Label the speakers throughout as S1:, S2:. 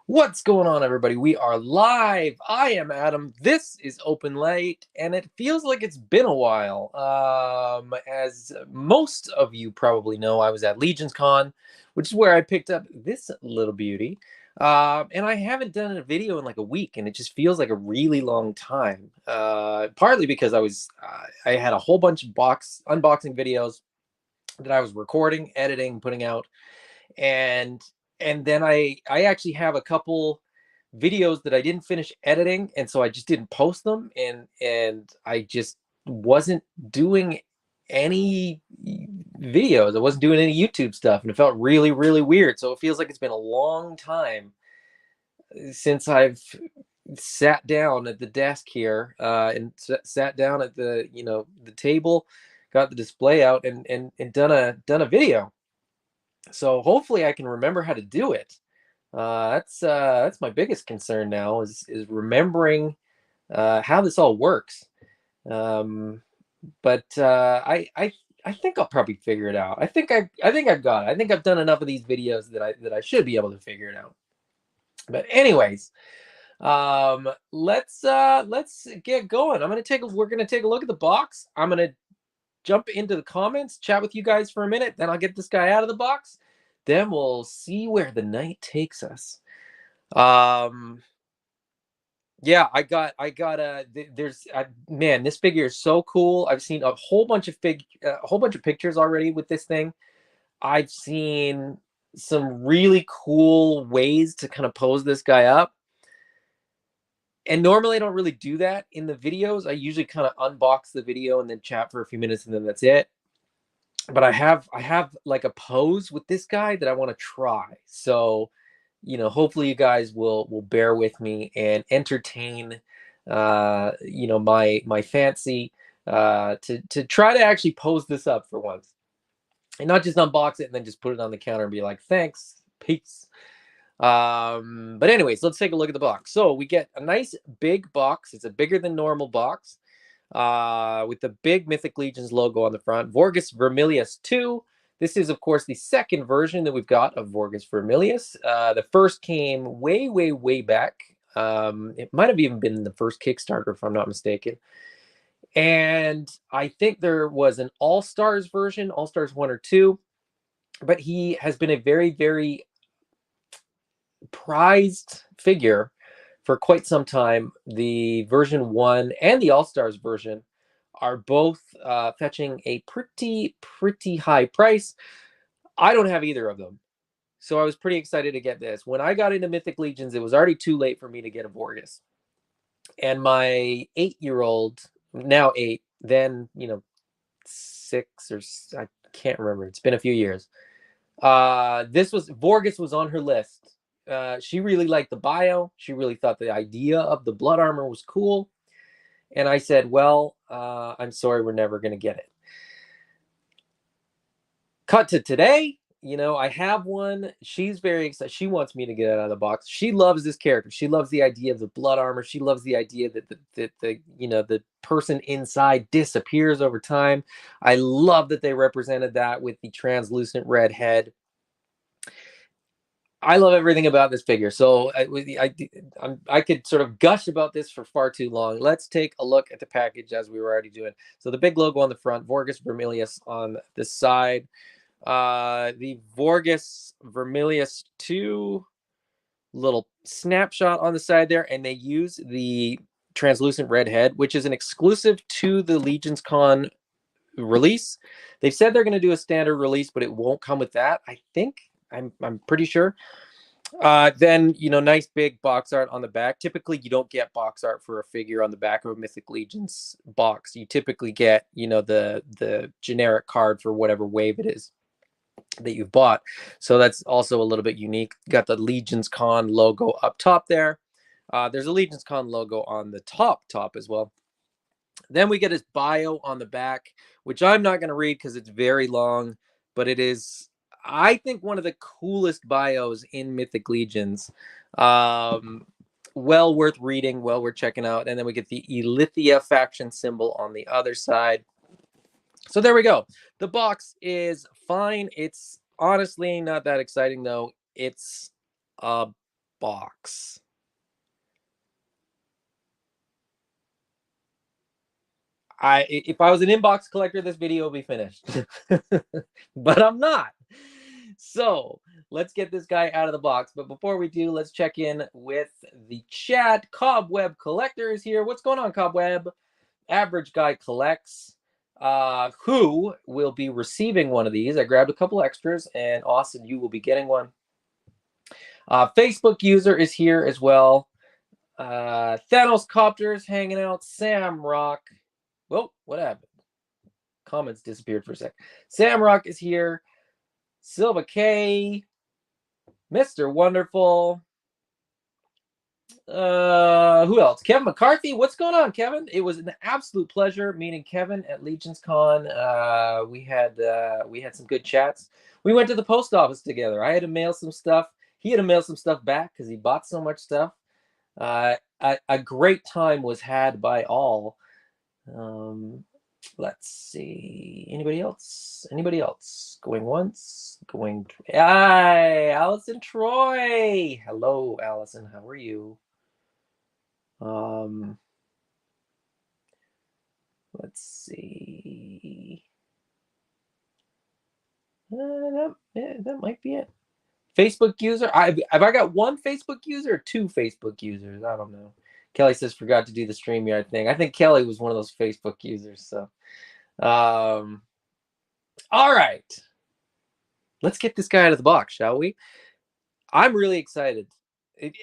S1: What's going on, everybody? We are live. I am Adam. This is Open Late, and it feels like it's been a while. As most of you probably know, I was at Legions Con, which is where I picked up this little beauty. And I haven't done a video in like a week, and it just feels like a really long time. Partly because I had a whole bunch of unboxing videos that I was recording, editing, putting out, and then I actually have a couple videos that I didn't finish editing, and so I just didn't post them, and I just wasn't doing any videos. I wasn't doing any YouTube stuff, and it felt really, really weird. So it feels like it's been a long time since I've sat down at the desk here and sat down at the table, got the display out, and done a video. So hopefully I can remember how to do it. That's my biggest concern now is remembering how this all works. Um, but I think I'll probably figure it out. I think I've got it. I think I've done enough of these videos that I should be able to figure it out. But anyways, let's get going. We're gonna take a look at the box. I'm gonna jump into the comments, chat with you guys for a minute, then I'll get this guy out of the box. Then we'll see where the night takes us. Yeah, man, this figure is so cool. I've seen a whole bunch of pictures already with this thing. I've seen some really cool ways to kind of pose this guy up. And normally I don't really do that in the videos. I usually kind of unbox the video and then chat for a few minutes and then that's it. But I have like a pose with this guy that I want to try. So, hopefully you guys will bear with me and entertain my fancy to try to actually pose this up for once. And not just unbox it and then just put it on the counter and be like, thanks, peace. But anyways, let's take a look at the box. So we get a nice big box. It's a bigger than normal box with the big Mythic Legions logo on the front. Vorgus Vermillius 2. This is, of course, the second version that we've got of Vorgus Vermillius. The first came way, way, way back. It might have even been the first Kickstarter, if I'm not mistaken. And I think there was an All-Stars version, All-Stars 1 or 2. But he has been a very, very prized figure for quite some time. The version 1 and the All-Stars version are both fetching a pretty high price. I don't have either of them, so I was pretty excited to get this. When I got into Mythic Legions, it was already too late for me to get a Vorgus, and my 8-year-old, now 8, then 6 or I can't remember. It's been a few years. Vorgus was on her list. She really liked the bio. She really thought the idea of the blood armor was cool. And I said, well, I'm sorry, we're never going to get it. Cut to today. I have one. She's very excited. She wants me to get it out of the box. She loves this character. She loves the idea of the blood armor. She loves the idea that the person inside disappears over time. I love that they represented that with the translucent red head. I love everything about this figure. So I could sort of gush about this for far too long. Let's take a look at the package as we were already doing. So the big logo on the front, Vorgus Vermillius on the side. The Vorgus Vermillius 2 little snapshot on the side there. And they use the translucent red head, which is an exclusive to the Legions Con release. They've said they're going to do a standard release, but it won't come with that, I think. I'm pretty sure. Then, nice big box art on the back. Typically, you don't get box art for a figure on the back of a Mythic Legions box. You typically get, the generic card for whatever wave it is that you've bought. So that's also a little bit unique. Got the Legions Con logo up top there. There's a Legions Con logo on the top as well. Then we get his bio on the back, which I'm not going to read because it's very long, but it is, I think, one of the coolest bios in Mythic Legions. Well worth reading, well worth checking out. And then we get the Elithia faction symbol on the other side. So there we go. The box is fine. It's honestly not that exciting, though. It's a box. If I was an inbox collector, this video would be finished. But I'm not. So let's get this guy out of the box. But before we do, let's check in with the chat. Cobweb Collector is here. What's going on, Cobweb? Average Guy Collects. Who will be receiving one of these? I grabbed a couple extras, and Austin, you will be getting one. Facebook user is here as well. Thanos Copters hanging out. Sam Rock. Whoa, what happened? Comments disappeared for a sec. Sam Rock is here. Silva K. Mr. Wonderful. Who else? Kevin McCarthy. What's going on, Kevin? It was an absolute pleasure meeting Kevin at Legions Con. We had some good chats. We went to the post office together. I had to mail some stuff. He had to mail some stuff back because he bought so much stuff. A great time was had by all. Let's see. Anybody else? Anybody else? Going once? Going. Hi, Allison Troy. Hello, Allison. How are you? Let's see. That might be it. Facebook user. Have I got one Facebook user or two Facebook users? I don't know. Kelly says forgot to do the StreamYard thing. I think Kelly was one of those Facebook users. So, all right. Let's get this guy out of the box, shall we? I'm really excited.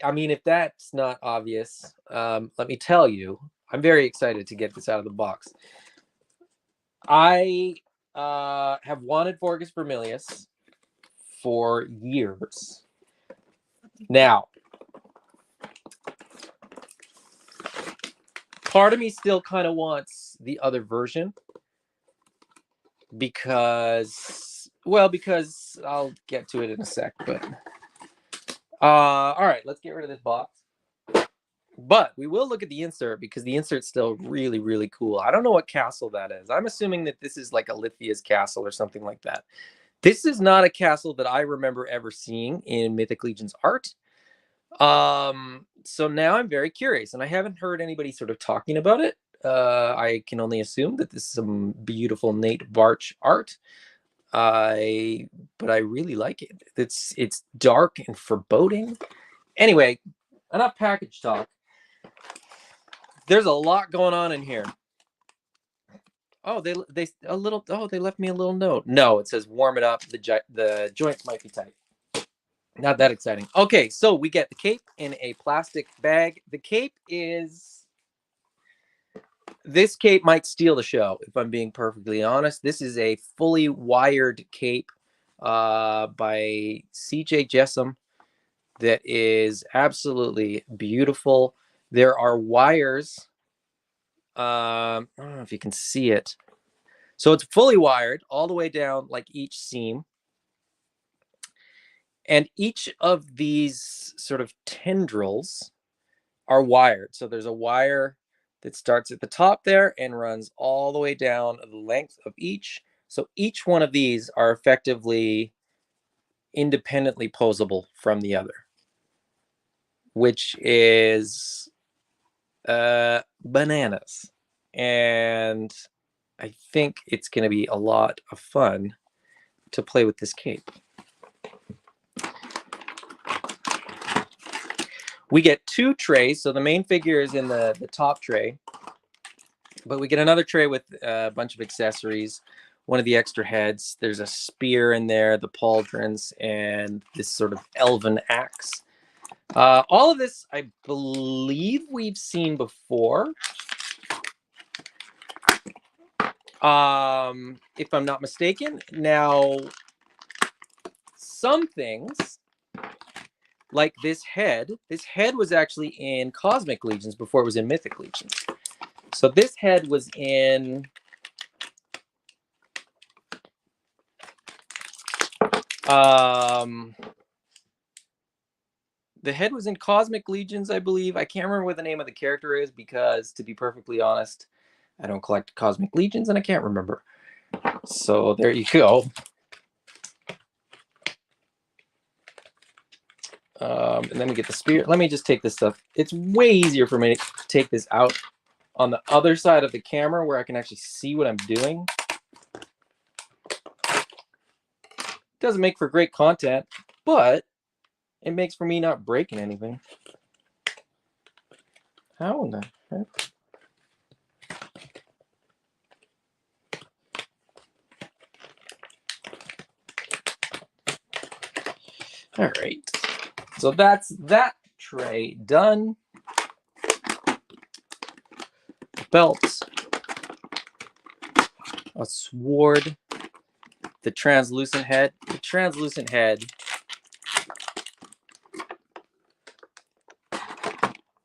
S1: I mean, if that's not obvious, let me tell you, I'm very excited to get this out of the box. I have wanted Vorgus Vermillius for years. Now, part of me still kind of wants the other version because I'll get to it in a sec. But all right, let's get rid of this box. But we will look at the insert because the insert's still really, really cool. I don't know what castle that is. I'm assuming that this is like a Lithia's castle or something like that. This is not a castle that I remember ever seeing in Mythic Legions art. So now I'm very curious, and I haven't heard anybody sort of talking about it. I can only assume that this is some beautiful Nate Barch art. But I really like it. It's dark and foreboding. Anyway, enough package talk. There's a lot going on in here. Oh, they left me a little note. No, it says warm it up. The joints might be tight. Not that exciting. Okay, so we get the cape in a plastic bag. The cape is... This cape might steal the show, if I'm being perfectly honest. This is a fully wired cape by CJ Jessam that is absolutely beautiful. There are wires. I don't know if you can see it. So it's fully wired all the way down, like each seam. And each of these sort of tendrils are wired. So there's a wire that starts at the top there and runs all the way down the length of each. So each one of these are effectively independently posable from the other, which is bananas. And I think it's going to be a lot of fun to play with this cape. We get two trays. So the main figure is in the top tray, but we get another tray with a bunch of accessories. One of the extra heads. There's a spear in there, the pauldrons, and this sort of elven axe. All of this, I believe we've seen before. If I'm not mistaken. Now, some things, like this head was actually in Cosmic Legions before it was in Mythic Legions. So this head was in... the head was in Cosmic Legions, I believe. I can't remember what the name of the character is because, to be perfectly honest, I don't collect Cosmic Legions and I can't remember. So there you go. And then we get the spear. Let me just take this stuff. It's way easier for me to take this out on the other side of the camera where I can actually see what I'm doing. Doesn't make for great content, but it makes for me not breaking anything. How in the heck? All right. So that's that tray done. Belts. A sword. The translucent head. The translucent head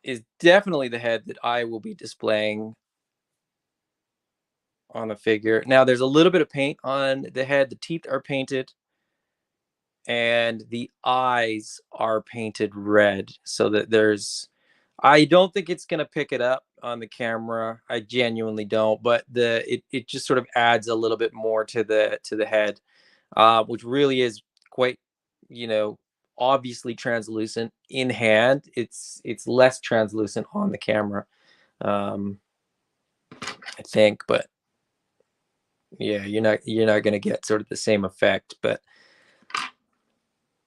S1: is definitely the head that I will be displaying on the figure. Now, there's a little bit of paint on the head. The teeth are painted, and the eyes are painted red, so that there's... I don't think it's going to pick it up on the camera. I genuinely don't, but it just sort of adds a little bit more to the head, which really is quite, obviously translucent in hand. It's less translucent on the camera, I think, but yeah, you're not going to get sort of the same effect, but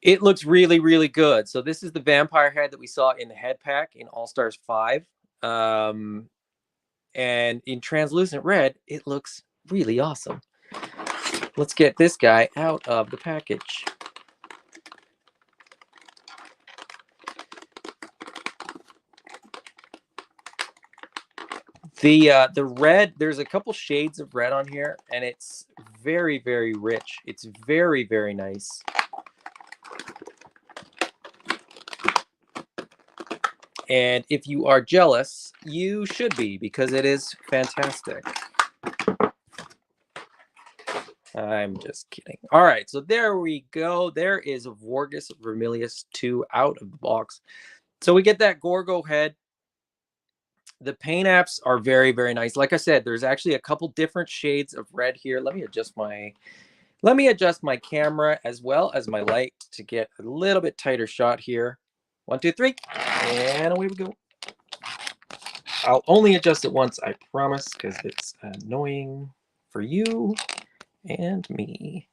S1: it looks really, really good. So this is the vampire head that we saw in the head pack in All Stars 5. And in translucent red, it looks really awesome. Let's get this guy out of the package. The red, there's a couple shades of red on here, and it's very, very rich. It's very, very nice. And if you are jealous, you should be, because it is fantastic. I'm just kidding. All right, so there we go. There is Vorgus Vermillius 2 out of the box. So we get that Gorgo head. The paint apps are very, very nice. Like I said, there's actually a couple different shades of red here. Let me adjust my camera as well as my light to get a little bit tighter shot here. 1, 2, 3, and away we go. I'll only adjust it once, I promise, because it's annoying for you and me.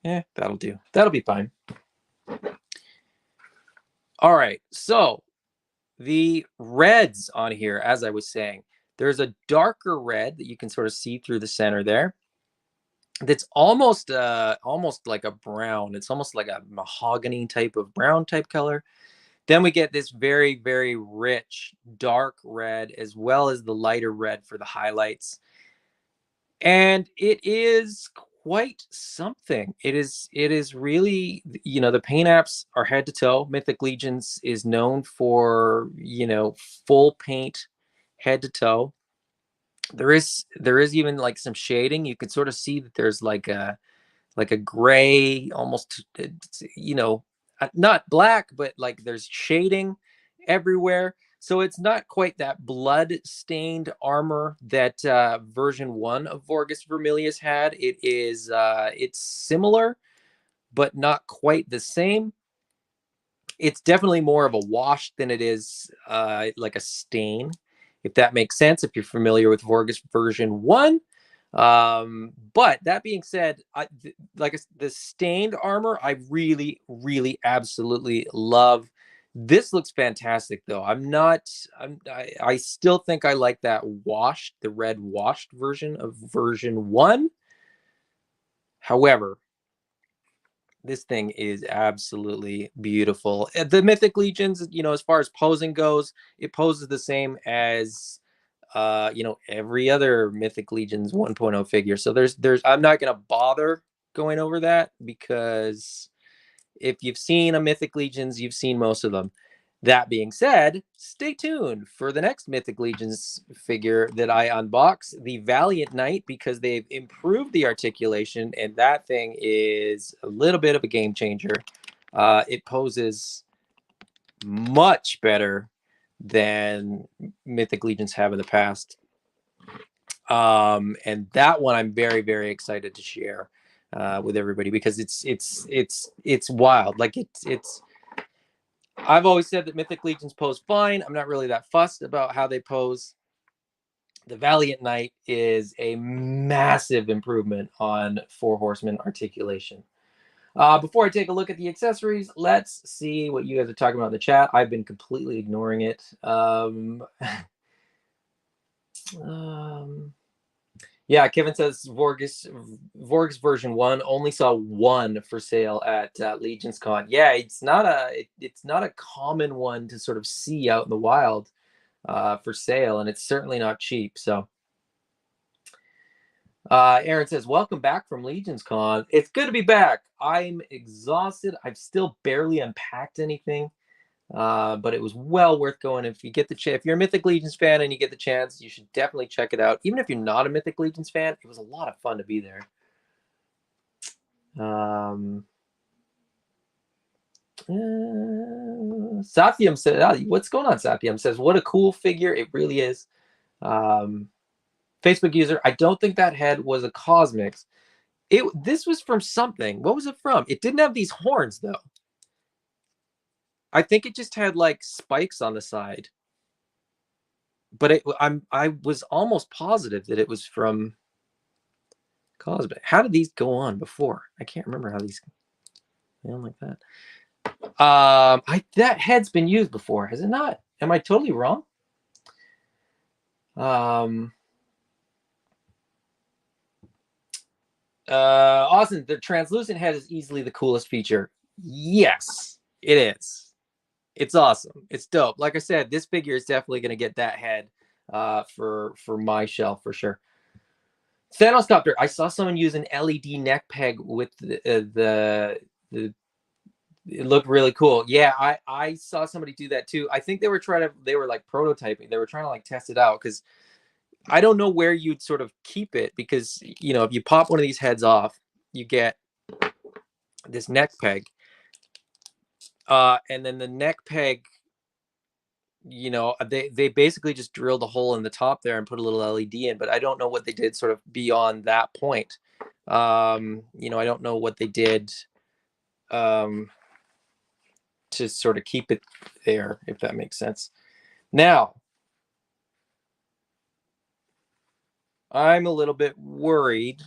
S1: Yeah, that'll do. That'll be fine. All right, so the reds on here, as I was saying, there's a darker red that you can sort of see through the center there. That's almost like a brown. It's almost like a mahogany type of brown type color. Then we get this very, very rich dark red, as well as the lighter red for the highlights. And it is quite something. It is really, the paint apps are head to toe. Mythic Legions is known for, full paint head to toe. There is even like some shading. You can sort of see that there's like a gray, almost, not black, but like there's shading everywhere. So it's not quite that blood-stained armor that version 1 of Vorgus Vermillius had. It's similar, but not quite the same. It's definitely more of a wash than it is like a stain, if that makes sense, if you're familiar with Vorgus version 1. But that being said, the stained armor, I really, really absolutely love. This looks fantastic, though. I still think I like that the red washed version of version 1. However, this thing is absolutely beautiful. The Mythic Legions, as far as posing goes, it poses the same as every other Mythic Legions 1.0 figure. So I'm not going to bother going over that, because if you've seen a Mythic Legions, you've seen most of them. That being said, stay tuned for the next Mythic Legions figure that I unbox, the Valiant Knight, because they've improved the articulation, and that thing is a little bit of a game changer. It poses much better than Mythic Legions have in the past. And that one I'm very, very excited to share with everybody, because it's wild. Like it's I've always said that Mythic Legions pose fine. I'm not really that fussed about how they pose. The Valiant Knight is a massive improvement on Four Horsemen articulation. Before I take a look at the accessories, let's see what you guys are talking about in the chat. I've been completely ignoring it. Yeah, Kevin says Vorgus version 1 only saw one for sale at Legions Con. Yeah, it's not a common one to sort of see out in the wild for sale, and it's certainly not cheap. So Aaron says, welcome back from Legions Con. It's good to be back. I'm exhausted. I've still barely unpacked anything. But it was well worth going. If you get the chance, if you're a Mythic Legions fan and you get the chance, you should definitely check it out. Even if you're not a Mythic Legions fan, it was a lot of fun to be there. Satyam said, what's going on? Satyam says, what a cool figure. It really is. Facebook user, I don't think that head was a Cosmics. This was from something. What was it from? It didn't have these horns, though. I think it just had like spikes on the side. But I was almost positive that it was from Cosmic. How did these go on before? I can't remember how these went like that. That head's been used before, has it not? Am I totally wrong? Austin, the translucent head is easily the coolest feature. Yes, it is. It's awesome. It's dope. Like I said, this figure is definitely going to get that head for my shelf for sure. Thanos Copter. I saw someone use an LED neck peg with the it looked really cool. Yeah, I saw somebody do that too. I think they were like prototyping. They were trying to like test it out, because I don't know where you'd sort of keep it, because if you pop one of these heads off, you get this neck peg. And then the neck peg, they basically just drilled a hole in the top there and put a little LED in, but I don't know what they did sort of beyond that point. I don't know what they did to sort of keep it there, if that makes sense. Now, I'm a little bit worried.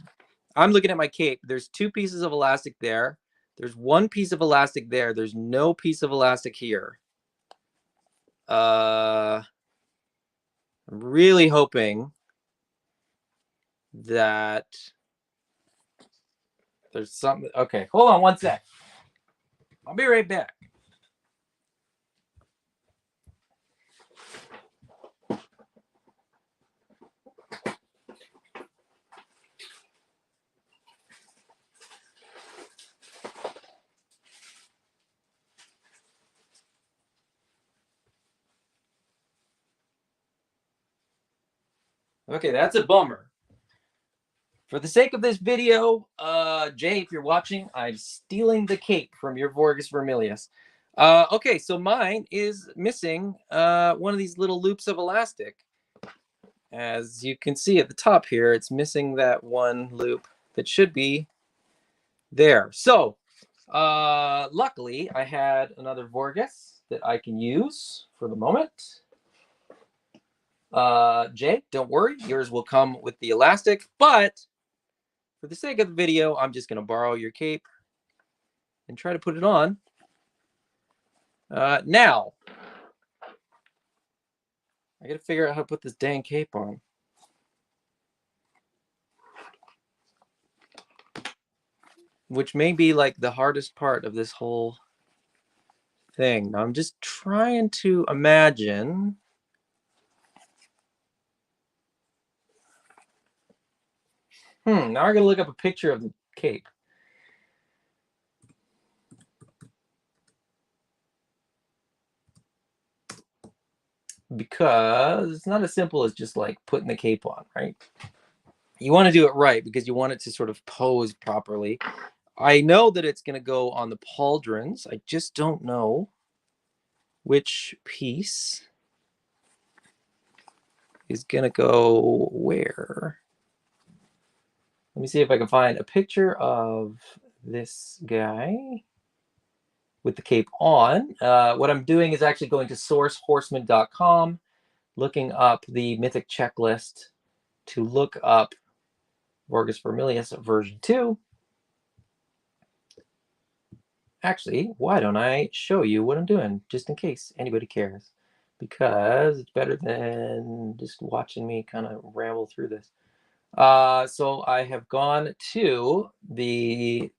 S1: I'm looking at my cape. There's 2 pieces of elastic there. There's 1 piece of elastic there. There's no piece of elastic here. I'm really hoping that there's something. Okay, hold on 1 sec. I'll be right back. Okay, that's a bummer. For the sake of this video, Jay, if you're watching, I'm stealing the cape from your Vorgus Vermillius. Okay, so mine is missing one of these little loops of elastic. As you can see at the top here, it's missing that one loop that should be there. So, luckily, I had another Vorgus that I can use for the moment. Jay, don't worry, yours will come with the elastic, but for the sake of the video, I'm just going to borrow your cape and try to put it on. Now, I got to figure out how to put this dang cape on. Which may be like the hardest part of this whole thing. Now, I'm just trying to imagine. Now I got to look up a picture of the cape. Because it's not as simple as just like putting the cape on, right? You want to do it right because you want it to sort of pose properly. I know that it's going to go on the pauldrons. I just don't know which piece. is going to go where? Let me see if I can find a picture of this guy with the cape on. What I'm doing is actually going to sourcehorseman.com, looking up the Mythic checklist to look up Vorgus Vermillius version 2. Actually, why don't I show you what I'm doing, just in case anybody cares? Because it's better than just watching me kind of ramble through this. So I have gone to the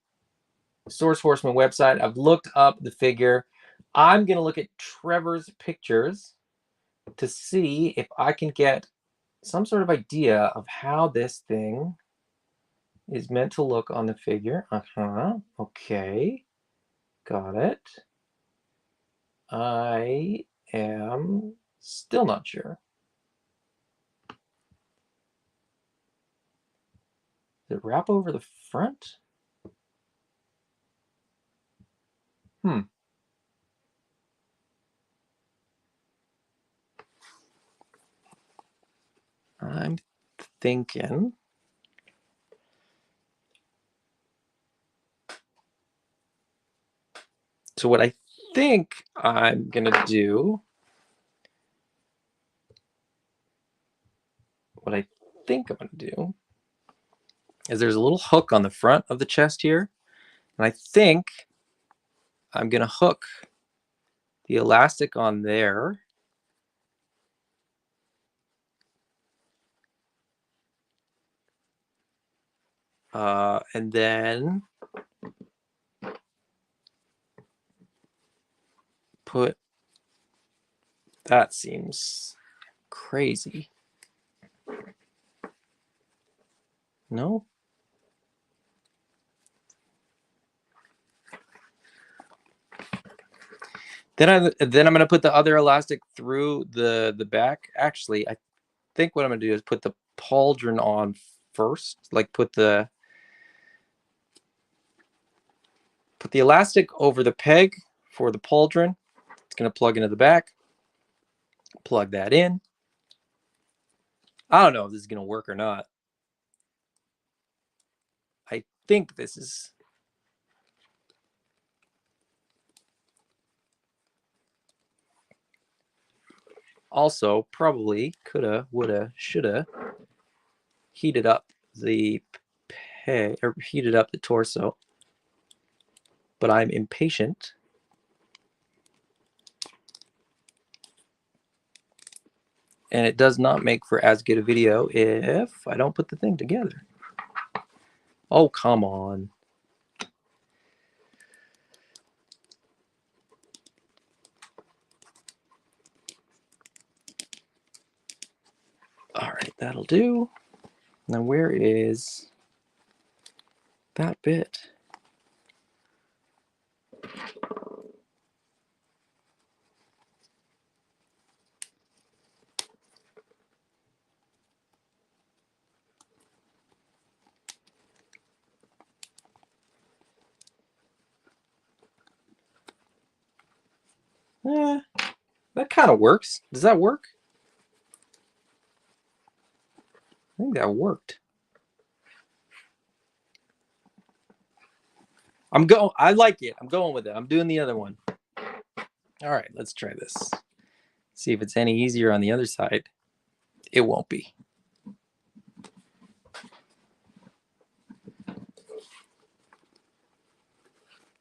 S1: Source Horseman website. I've looked up the figure. I'm going to look at Trevor's pictures to see if I can get some sort of idea of how this thing is meant to look on the figure. Okay. Got it. I am still not sure. Does it wrap over the front? I'm thinking. So what I think I'm going to do, is there's a little hook on the front of the chest here. And I think I'm going to hook the elastic on there. And then put, that seems crazy. No? Then I'm going to put the other elastic through the back. Actually, I think what I'm going to do is put the pauldron on first. Like put the elastic over the peg for the pauldron. It's going to plug into the back. Plug that in. I don't know if this is going to work or not. I think this is... Also, probably coulda, woulda, shoulda heated up the peg, or heated up the torso. But I'm impatient. And it does not make for as good a video if I don't put the thing together. Oh, come on. All right, that'll do. Now, where is that bit? That kind of works. Does that work? I think that worked. I like it. I'm going with it. I'm doing the other one. All right, let's try this. See if it's any easier on the other side. It won't be.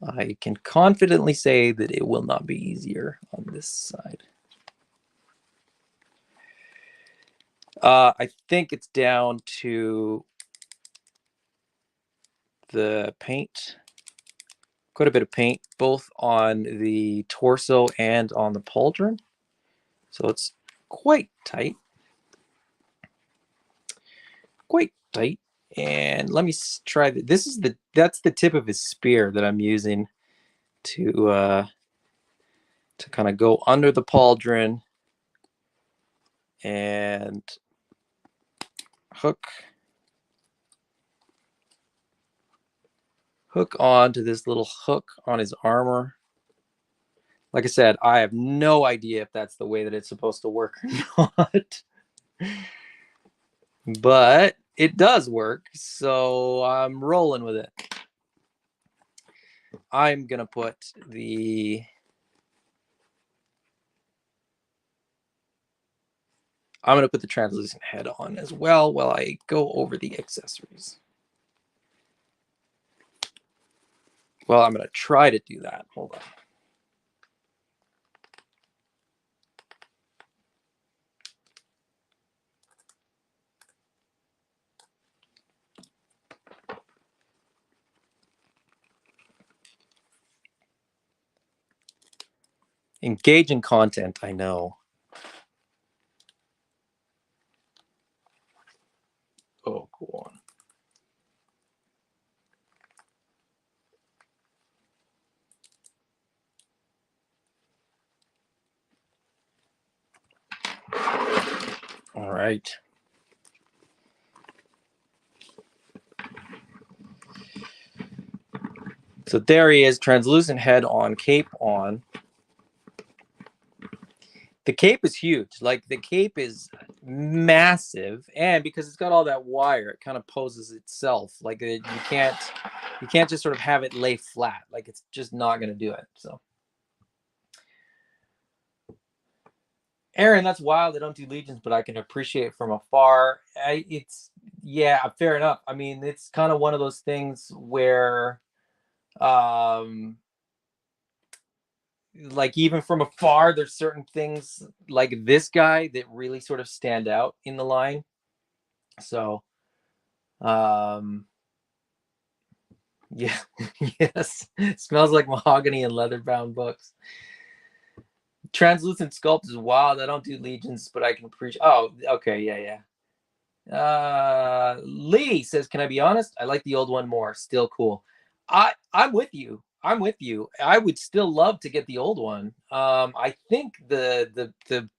S1: I can confidently say that it will not be easier on this side. I think it's down to the paint. Quite a bit of paint, both on the torso and on the pauldron. So it's quite tight. Quite tight. And let me try that. That's the tip of his spear that I'm using to kind of go under the pauldron and hook onto this little hook on his armor. Like I said, I have no idea if that's the way that it's supposed to work or not. But it does work, so I'm rolling with it. I'm gonna put the translucent head on as well while I go over the accessories. Well, I'm gonna try to do that. Hold on. Engaging content, I know. Oh, cool. All right. So there he is, translucent head on, cape on. The cape is huge. Like, the cape is massive, and because it's got all that wire, it kind of poses itself. Like, you can't just sort of have it lay flat. Like, it's just not going to do it. So, Aaron, that's wild. I don't do Legions, but I can appreciate it from afar. Yeah, fair enough. I mean, it's kind of one of those things where, like, even from afar, there's certain things like this guy that really sort of stand out in the line. So, yeah, yes, it smells like mahogany and leather-bound books. Translucent sculpt is wild. I don't do Legions, but I can appreciate. Oh, okay, yeah. Lee says, "Can I be honest? I like the old one more. Still cool." I'm with you. I would still love to get the old one. I think the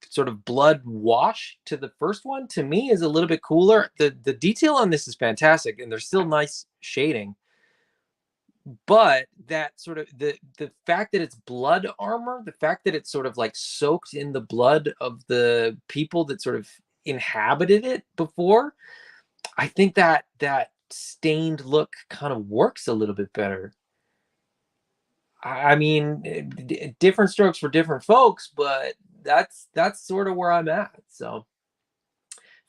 S1: sort of blood wash to the first one, to me, is a little bit cooler. The detail on this is fantastic, and there's still nice shading. But that sort of the fact that it's blood armor, the fact that it's sort of like soaked in the blood of the people that sort of inhabited it before, I think that stained look kind of works a little bit better. I mean, different strokes for different folks, but that's sort of where I'm at. So,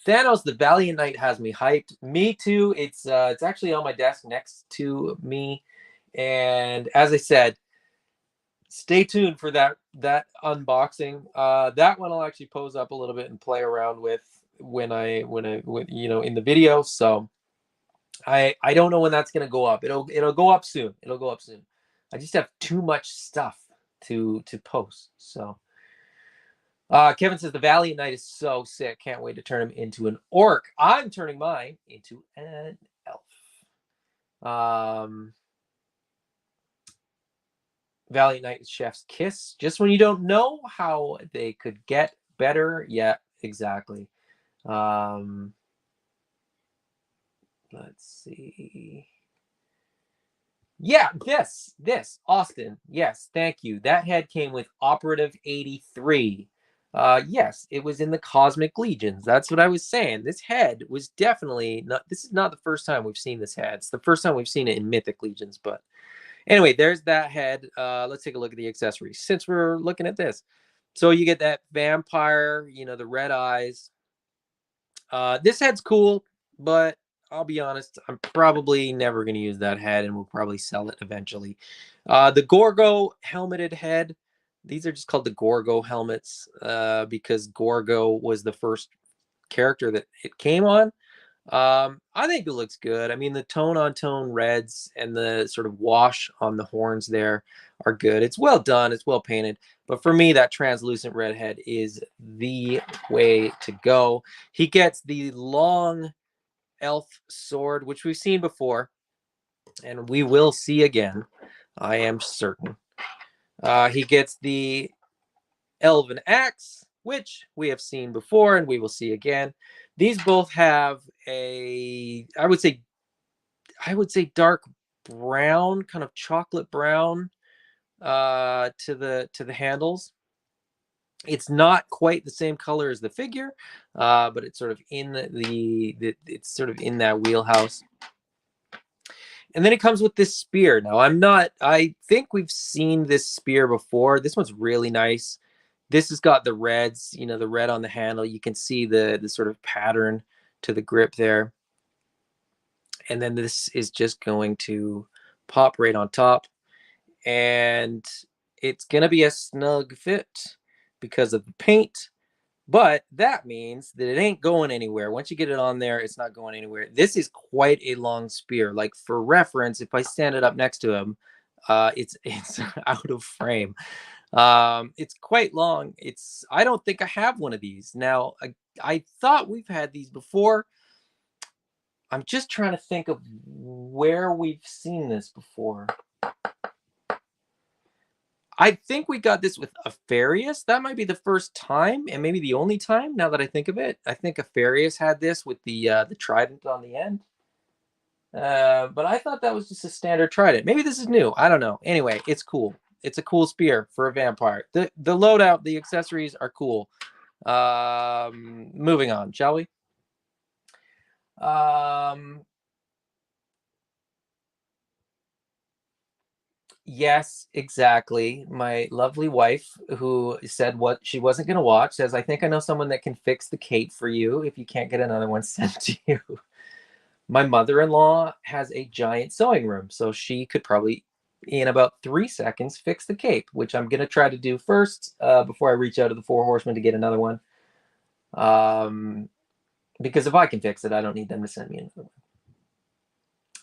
S1: Thanos, the Valiant Knight, has me hyped. Me too. It's actually on my desk next to me, and as I said, stay tuned for that unboxing. That one I'll actually pose up a little bit and play around with when in the video. So I don't know when that's gonna go up. It'll go up soon. I just have too much stuff to post. So Kevin says the Valiant Knight is so sick. Can't wait to turn him into an orc. I'm turning mine into an elf. Valiant Knight is Chef's Kiss. Just when you don't know how they could get better. Yeah, exactly. Let's see. Yeah, this Austin. Yes, thank you. That head came with Operative 83. Yes, it was in the Cosmic Legions. That's what I was saying. This head was definitely not. This is not the first time we've seen this head. It's the first time we've seen it in Mythic Legions. But anyway, there's that head. Let's take a look at the accessories since we're looking at this. So you get that vampire, the red eyes. This head's cool, but I'll be honest, I'm probably never going to use that head, and we'll probably sell it eventually. The Gorgo helmeted head. These are just called the Gorgo helmets because Gorgo was the first character that it came on. I think it looks good. I mean, the tone-on-tone reds and the sort of wash on the horns there are good. It's well done. It's well painted. But for me, that translucent red head is the way to go. He gets the long elf sword, which we've seen before, and we will see again. I am certain. He gets the elven axe, which we have seen before and we will see again. These both have I would say dark brown, kind of chocolate brown to the handles. It's not quite the same color as the figure, but it's sort of in it's sort of in that wheelhouse. And then it comes with this spear. Now, I think we've seen this spear before. This one's really nice. This has got the reds, you know, the red on the handle. You can see the sort of pattern to the grip there. And then this is just going to pop right on top. And it's going to be a snug fit because of the paint. But that means that it ain't going anywhere. Once you get it on there, it's not going anywhere. This is quite a long spear. Like, for reference, if I stand it up next to him, it's out of frame. It's quite long. I don't think I have one of these. Now, I thought we've had these before. I'm just trying to think of where we've seen this before. I think we got this with Afarius. That might be the first time, and maybe the only time, now that I think of it. I think Afarius had this with the trident on the end. But I thought that was just a standard trident. Maybe this is new. I don't know. Anyway, it's cool. It's a cool spear for a vampire. The loadout, the accessories are cool. Moving on, shall we? Yes, exactly. My lovely wife, who said what she wasn't going to watch, says, I think I know someone that can fix the cape for you if you can't get another one sent to you. My mother-in-law has a giant sewing room, so she could probably, in about 3 seconds, fix the cape, which I'm going to try to do first before I reach out to the Four Horsemen to get another one. Because if I can fix it, I don't need them to send me another one.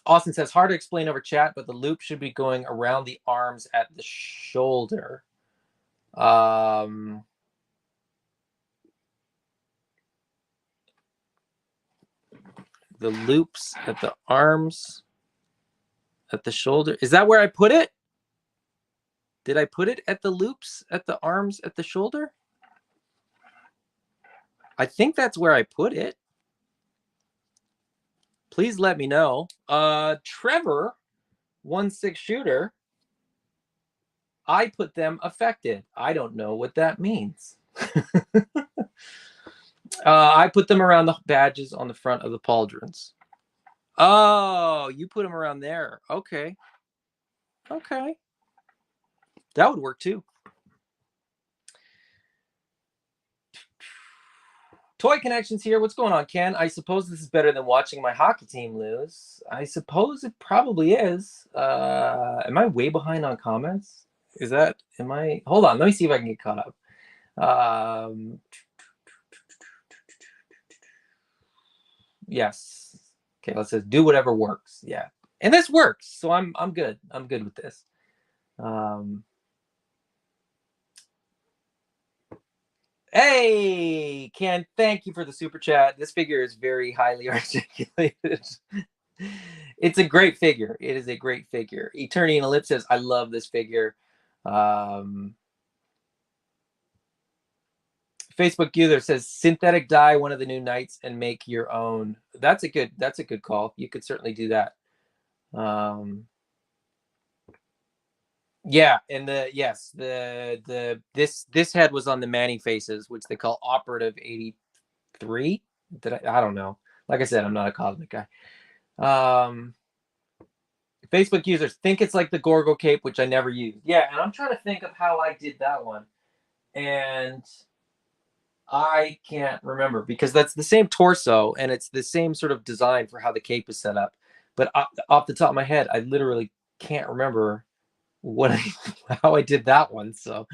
S1: Austin says, hard to explain over chat, but the loop should be going around the arms at the shoulder. The loops at the arms at the shoulder. Is that where I put it? Did I put it at the loops at the arms at the shoulder? I think that's where I put it. Please let me know. Trevor, 1-6 shooter. I put them affected. I don't know what that means. I put them around the badges on the front of the pauldrons. Oh, you put them around there. Okay. Okay. That would work too. Toy Connections here. What's going on, Ken? I suppose this is better than watching my hockey team lose. I suppose it probably is. Am I way behind on comments? Hold on, let me see if I can get caught up. Yes. Okay, let's just do whatever works. Yeah. And this works. So I'm good. I'm good with this. Hey, Ken, thank you for the super chat. This figure is very highly articulated. It's a great figure. It is a great figure. Eternity in Ellipse says, I love this figure. Facebook user says, synthetic dye one of the new knights and make your own. That's a good call. You could certainly do that. Yeah, and this head was on the Manny Faces, which they call Operative 83. I don't know. Like I said, I'm not a cosmic guy. Facebook users think it's like the Gorgo cape, which I never used. Yeah, and I'm trying to think of how I did that one. And I can't remember because that's the same torso and it's the same sort of design for how the cape is set up. But off the top of my head, I literally can't remember how I did that one. So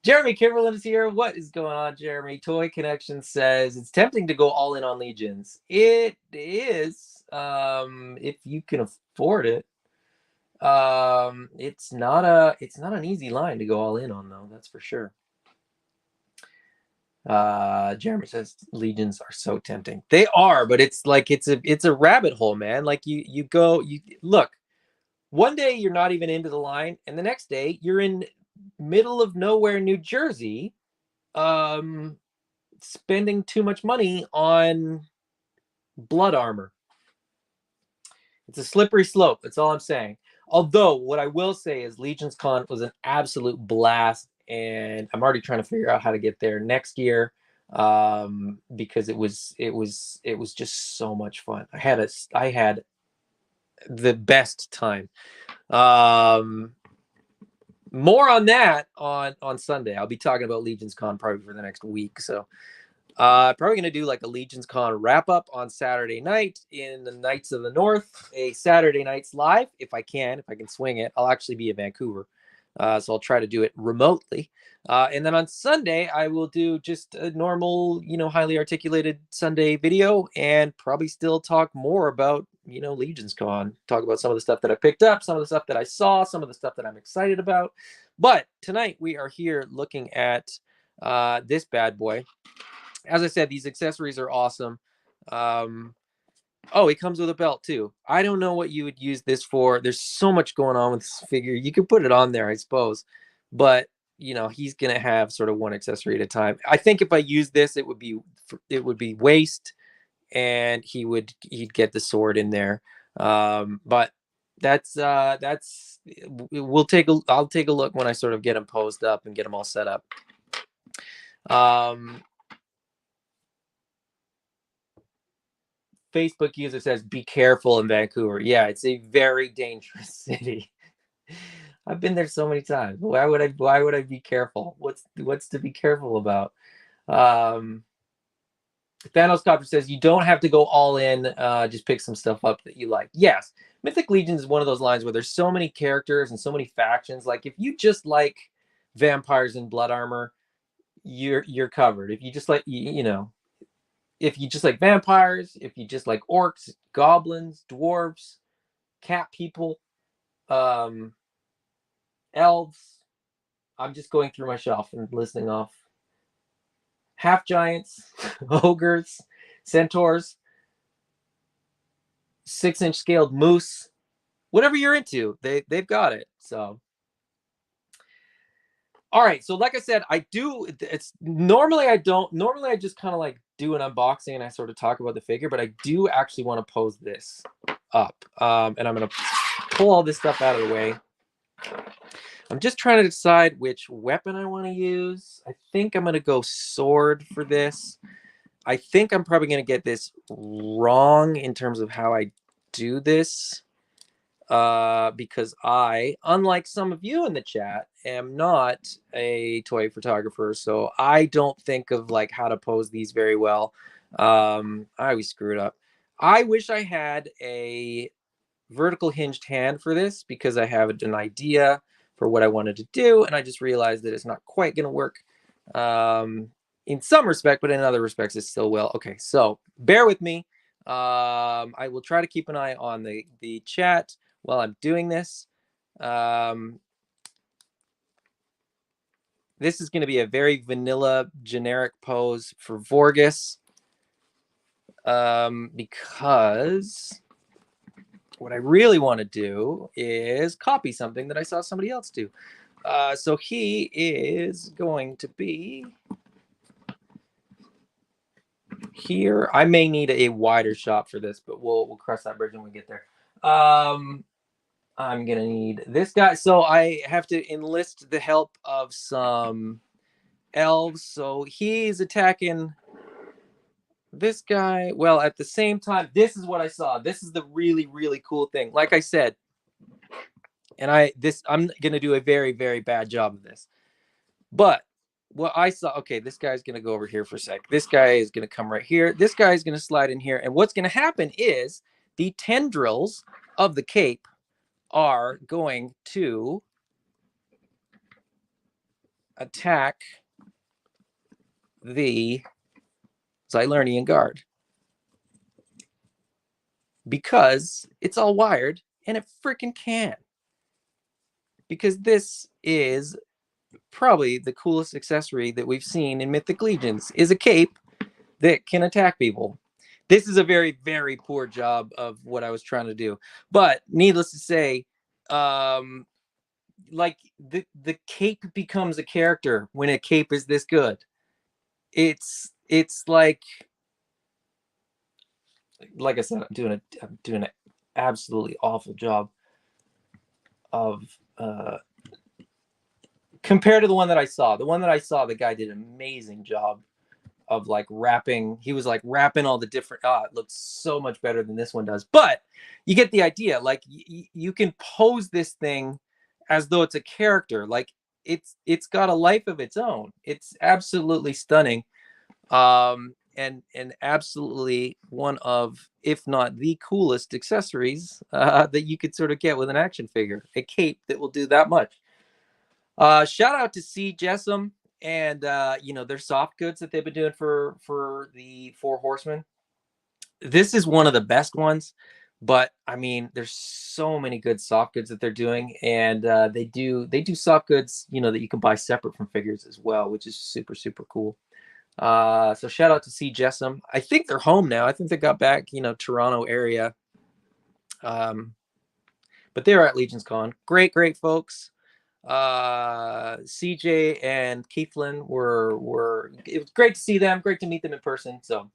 S1: Jeremy Kimberlin is here. What is going on, Jeremy? Toy Connection says it's tempting to go all in on Legions. It is, if you can afford it. It's not an easy line to go all in on, though. That's for sure. Jeremy says Legions are so tempting. They are, but it's a rabbit hole, man. Like you look. One day you're not even into the line, and the next day you're in middle of nowhere, New Jersey, spending too much money on blood armor. It's a slippery slope. That's all I'm saying. Although what I will say is Legions Con was an absolute blast.
S2: and I'm already trying to figure out how to get there next year, because it was just so much fun. I had the best time. More on that on Sunday. I'll be talking about Legions Con probably for the next week. So probably going to do like a Legions Con wrap up on Saturday night in the Knights of the North, a Saturday Nights Live. If I can swing it. I'll actually be in Vancouver. So I'll try to do it remotely. And then on Sunday, I will do just a normal, highly articulated Sunday video, and probably still talk more about, Legions Con, talk about some of the stuff that I picked up, some of the stuff that I saw, some of the stuff that I'm excited about. But tonight we are here looking at this bad boy. As I said, these accessories are awesome. Oh, it comes with a belt too. I don't know what you would use this for. There's so much going on with this figure. You could put it on there, I suppose. But, he's going to have sort of one accessory at a time. I think if I use this, it would be waist, and he'd get the sword in there. But I'll take a look when I sort of get them posed up and get them all set up. Facebook user says, be careful in Vancouver. Yeah, it's a very dangerous city. I've been there so many times. Why would I be careful? What's to be careful about? Thanos Copper says, you don't have to go all in, just pick some stuff up that you like. Yes, Mythic Legions is one of those lines where there's so many characters and so many factions. Like, if you just like vampires in blood armor, you're covered. If you just like, if you just like vampires, if you just like orcs, goblins, dwarves, cat people, elves, I'm just going through my shelf and listing off. Half giants, ogres, centaurs, 6-inch scaled moose, whatever you're into, they've got it. So, all right. So, like I said, I just kind of like do an unboxing and I sort of talk about the figure, but I do actually want to pose this up. And I'm going to pull all this stuff out of the way. I'm just trying to decide which weapon I want to use. I think I'm going to go sword for this. I think I'm probably going to get this wrong in terms of how I do this, because I, unlike some of you in the chat, am not a toy photographer. So I don't think of like how to pose these very well. I always screw it up. I wish I had a vertical hinged hand for this, because I have an idea for what I wanted to do, and I just realized that it's not quite going to work in some respect, but in other respects it still will. Okay, so bear with me. I will try to keep an eye on the chat while I'm doing this. This is going to be a very vanilla generic pose for Vorgus, because what I really want to do is copy something that I saw somebody else do. So he is going to be here. I may need a wider shot for this, but we'll cross that bridge when we get there. I'm going to need this guy. So I have to enlist the help of some elves. So he's attacking this guy. Well, at the same time, this is what I saw. This is the really, really cool thing. Like I said, and I'm going to do a very, very bad job of this. But what I saw, okay, this guy's going to go over here for a sec. This guy is going to come right here. This guy is going to slide in here. And what's going to happen is the tendrils of the cape are going to attack the Xylernian guard, because it's all wired, and it freaking can. Because this is probably the coolest accessory that we've seen in Mythic Legions, is a cape that can attack people. This is a very, very poor job of what I was trying to do. But needless to say, like the cape becomes a character when a cape is this good. It's like I said, I'm doing an absolutely awful job of compared to the one that I saw. The one that I saw, the guy did an amazing job of like wrapping. He was like wrapping all the different. It looks so much better than this one does. But you get the idea. Like you can pose this thing as though it's a character. Like it's got a life of its own. It's absolutely stunning. And absolutely one of, if not the coolest accessories that you could sort of get with an action figure, a cape that will do that much. Shout out to C. Jessam and their soft goods that they've been doing for the Four Horsemen. This is one of the best ones, but I mean, there's so many good soft goods that they're doing, and they do soft goods, that you can buy separate from figures as well, which is super, super cool. So shout out to C. Jessam. I think they're home now. I think they got back, Toronto area. But they're at Legions Con. Great folks. CJ and Keithlin were it was great to see them, great to meet them in person. So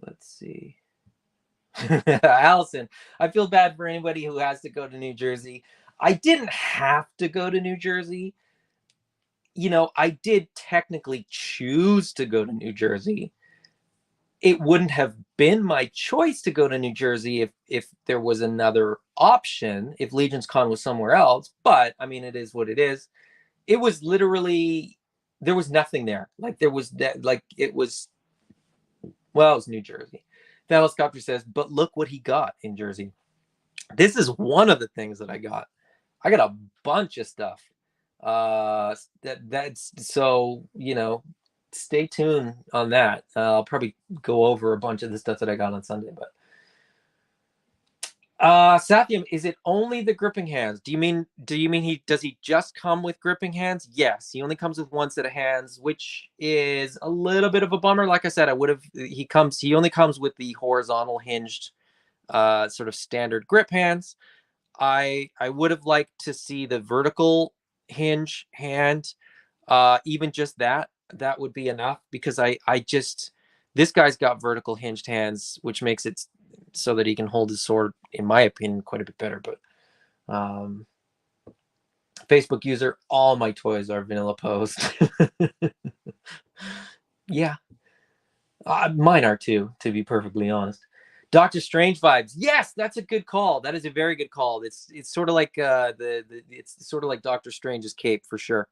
S2: let's see. Allison, I feel bad for anybody who has to go to New Jersey. I didn't have to go to New Jersey. I did technically choose to go to New Jersey. It wouldn't have been my choice to go to New Jersey if there was another option, if Legions Con was somewhere else. But I mean, it is what it is. It was literally, there was nothing there. Like there was that, like it was, well, it was New Jersey. Thanoscopter says, but look what he got in Jersey. This is one of the things that I got. I got a bunch of stuff. That's so, stay tuned on that. I'll probably go over a bunch of the stuff that I got on Sunday. But Sathiam, is it only the gripping hands? Do you mean does he just come with gripping hands? Yes, he only comes with one set of hands, which is a little bit of a bummer. Like I said, he only comes with the horizontal hinged sort of standard grip hands. I would have liked to see the vertical hinge hand. Even just that would be enough, because this guy's got vertical hinged hands, which makes it so that he can hold his sword, in my opinion, quite a bit better. But Facebook user, all my toys are vanilla posed. Yeah, mine are too, to be perfectly honest. Doctor Strange vibes. Yes, that's a good call. That is a very good call. It's sort of like it's sort of like Doctor Strange's cape for sure.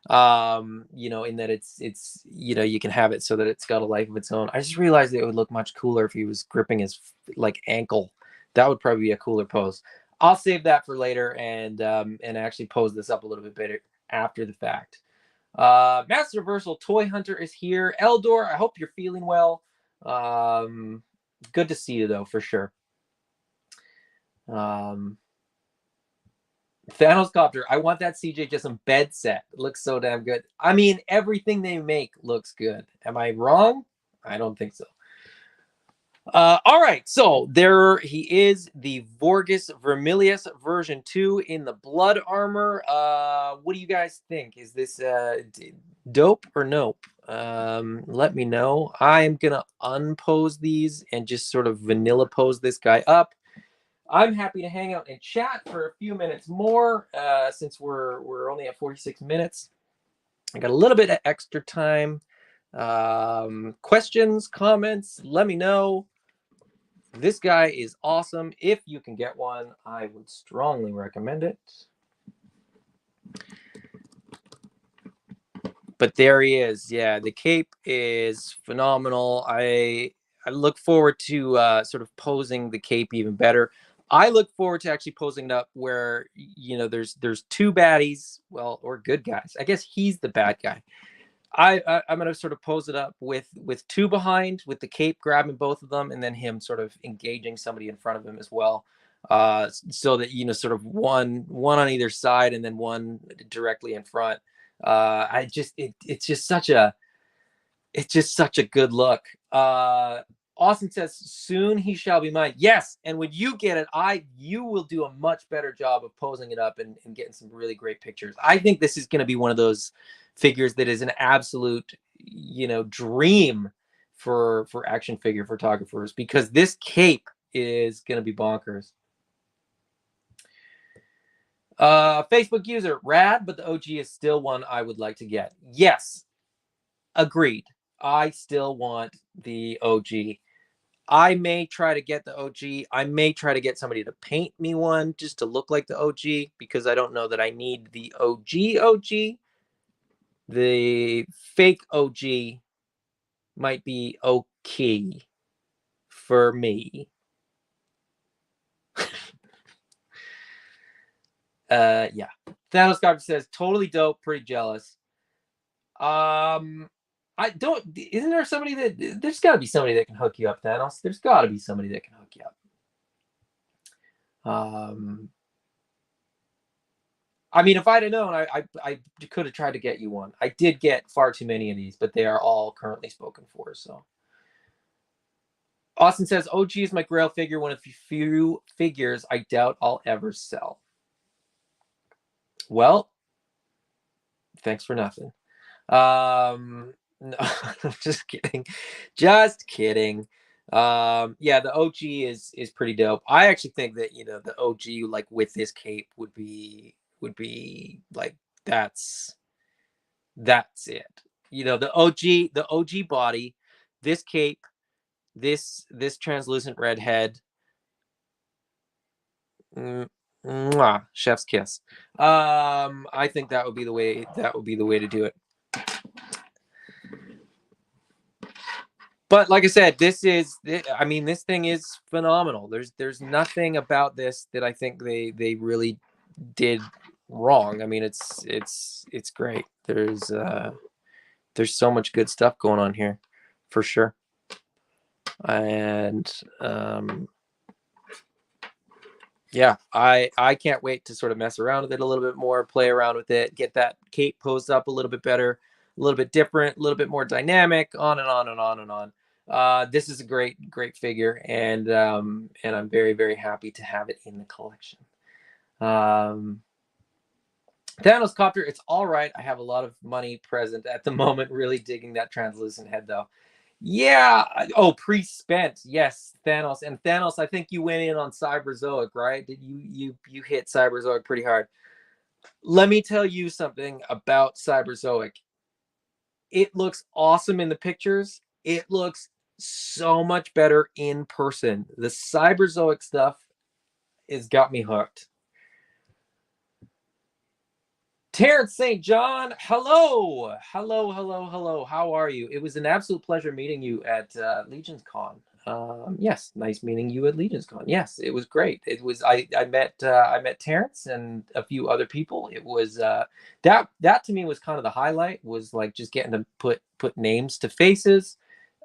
S2: In that it's you can have it so that it's got a life of its own. I just realized that it would look much cooler if he was gripping his like ankle. That would probably be a cooler pose. I'll save that for later and actually pose this up a little bit better after the fact. Master Reversal Toy Hunter is here. Eldor, I hope you're feeling well. Good to see you though, for sure. Thanoscopter, I want that CJ Jessam bed set. It looks so damn good. I mean, everything they make looks good. Am I wrong? I don't think so. All right, so there he is, the Vorgus Vermillius version 2 in the blood armor. What do you guys think? Is this dope or nope? Let me know. I'm gonna unpose these and just sort of vanilla pose this guy up. I'm happy to hang out and chat for a few minutes more, since we're only at 46 minutes. I got a little bit of extra time. Questions, comments, let me know. This guy is awesome. If you can get one, I would strongly recommend it. But there he is. Yeah, the cape is phenomenal. I look forward to sort of posing the cape even better. I look forward to actually posing it up where there's two baddies, well, or good guys. I guess he's the bad guy. I'm gonna sort of pose it up with two behind, with the cape grabbing both of them, and then him sort of engaging somebody in front of him as well, so that sort of one on either side and then one directly in front. It's just such a good look. Austin says, soon he shall be mine. Yes, and when you get it, you will do a much better job of posing it up and getting some really great pictures. I think this is going to be one of those figures that is an absolute dream for action figure photographers, because this cape is going to be bonkers. Facebook user, rad, but the OG is still one I would like to get. Yes, agreed. I still want the OG. I may try to get the OG. I may try to get somebody to paint me one just to look like the OG, because I don't know that I need the OG. The fake OG might be okay for me. Yeah. Thanos Copter says, totally dope, pretty jealous. I don't. Isn't there somebody that? There's got to be somebody that can hook you up, Thanos. There's got to be somebody that can hook you up. I mean, if I'd have known, I could have tried to get you one. I did get far too many of these, but they are all currently spoken for. So, Austin says, OG is my Grail figure, one of the few figures I doubt I'll ever sell. Well, thanks for nothing. No, just kidding. Just kidding. Yeah, the OG is pretty dope. I actually think that, the OG, like, with this cape would be like, that's it. The OG body, this cape, this translucent red head. Mwah, chef's kiss. I think that would be the way to do it. But like I said, this thing is phenomenal. There's nothing about this that I think they really did wrong. I mean, it's great. There's so much good stuff going on here, for sure. And yeah, I can't wait to sort of mess around with it a little bit more, play around with it, get that cape posed up a little bit better, a little bit different, a little bit more dynamic, on and on and on and on. This is a great figure, and I'm very, very happy to have it in the collection. Thanos Copter, it's all right. I have a lot of money present at the moment. Really digging that translucent head, though. Yeah. Oh, pre-spent. Yes, Thanos. And Thanos, I think you went in on Cyberzoic, right? Did you hit Cyberzoic pretty hard? Let me tell you something about Cyberzoic. It looks awesome in the pictures. It looks so much better in person. The Cyberzoic stuff has got me hooked. Terrence St. John, hello. How are you? It was an absolute pleasure meeting you at Legions Con. Yes, nice meeting you at Legions Con. Yes, it was great. It was. I met Terrence and a few other people. It was that to me was kind of the highlight. Was like just getting to put names to faces.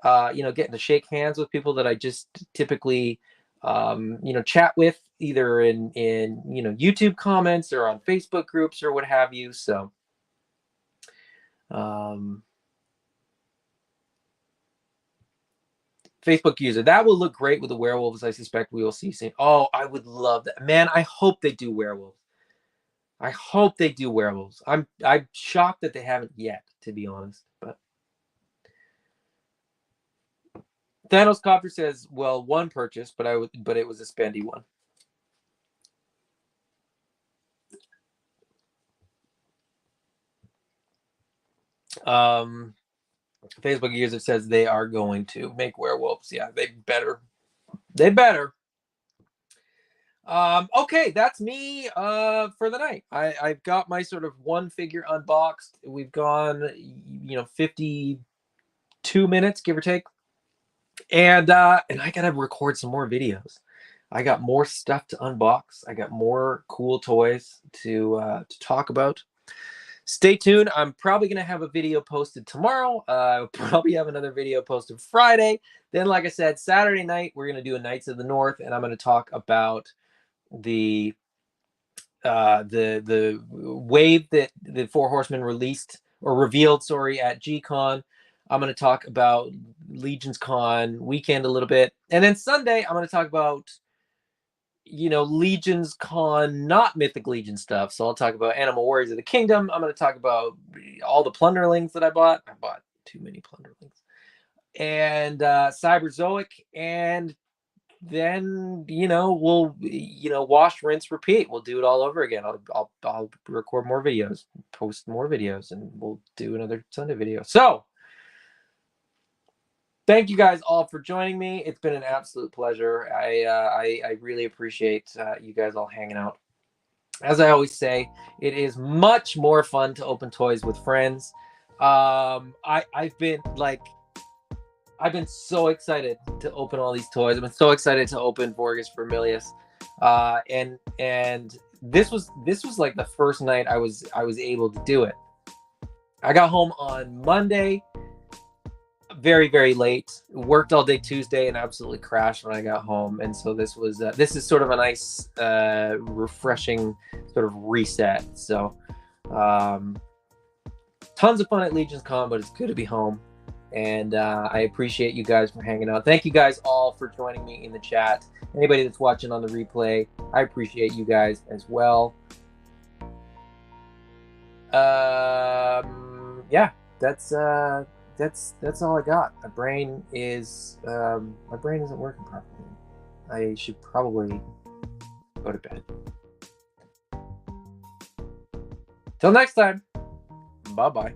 S2: Getting to shake hands with people that I just typically chat with, either in YouTube comments or on Facebook groups or what have you. So Facebook user, that will look great with the werewolves. I suspect we will see soon. Oh, I would love that, man. I hope they do werewolves. I'm shocked that they haven't yet, to be honest. But Thanos Copter says, well, one purchase, but it was a spendy one. Facebook user says they are going to make werewolves. Yeah, they better. Okay, that's me for the night. I've got my sort of one figure unboxed. We've gone 52 minutes, give or take. And I gotta record some more videos. I got more stuff to unbox. I got more cool toys to talk about. Stay tuned. I'm probably going to have a video posted tomorrow. I'll probably have another video posted Friday. Then, like I said, Saturday night, we're going to do a Knights of the North, and I'm going to talk about the wave that the Four Horsemen revealed, at G-Con. I'm going to talk about Legions Con weekend a little bit. And then Sunday, I'm going to talk about Legions Con, not Mythic Legion stuff. So I'll talk about Animal Warriors of the Kingdom. I'm going to talk about all the Plunderlings that I bought. too many plunderlings, and Cyberzoic, and then we'll wash, rinse, repeat. We'll do it all over again. I'll record more videos, post more videos, and we'll do another Sunday video. So thank you guys all for joining me. It's been an absolute pleasure. I really appreciate you guys all hanging out. As I always say, it is much more fun to open toys with friends. I've been so excited to open all these toys. I've been so excited to open Vorgus Vermillius. And this was like the first night I was able to do it. I got home on Monday, very, very late, worked all day Tuesday, and absolutely crashed when I got home. And so this is sort of a nice, refreshing sort of reset. So tons of fun at Legions Con, but it's good to be home. And I appreciate you guys for hanging out. Thank you guys all for joining me in the chat. Anybody that's watching on the replay, I appreciate you guys as well. Yeah, that's all I got. My brain isn't working properly. I should probably go to bed. Till next time. Bye-bye.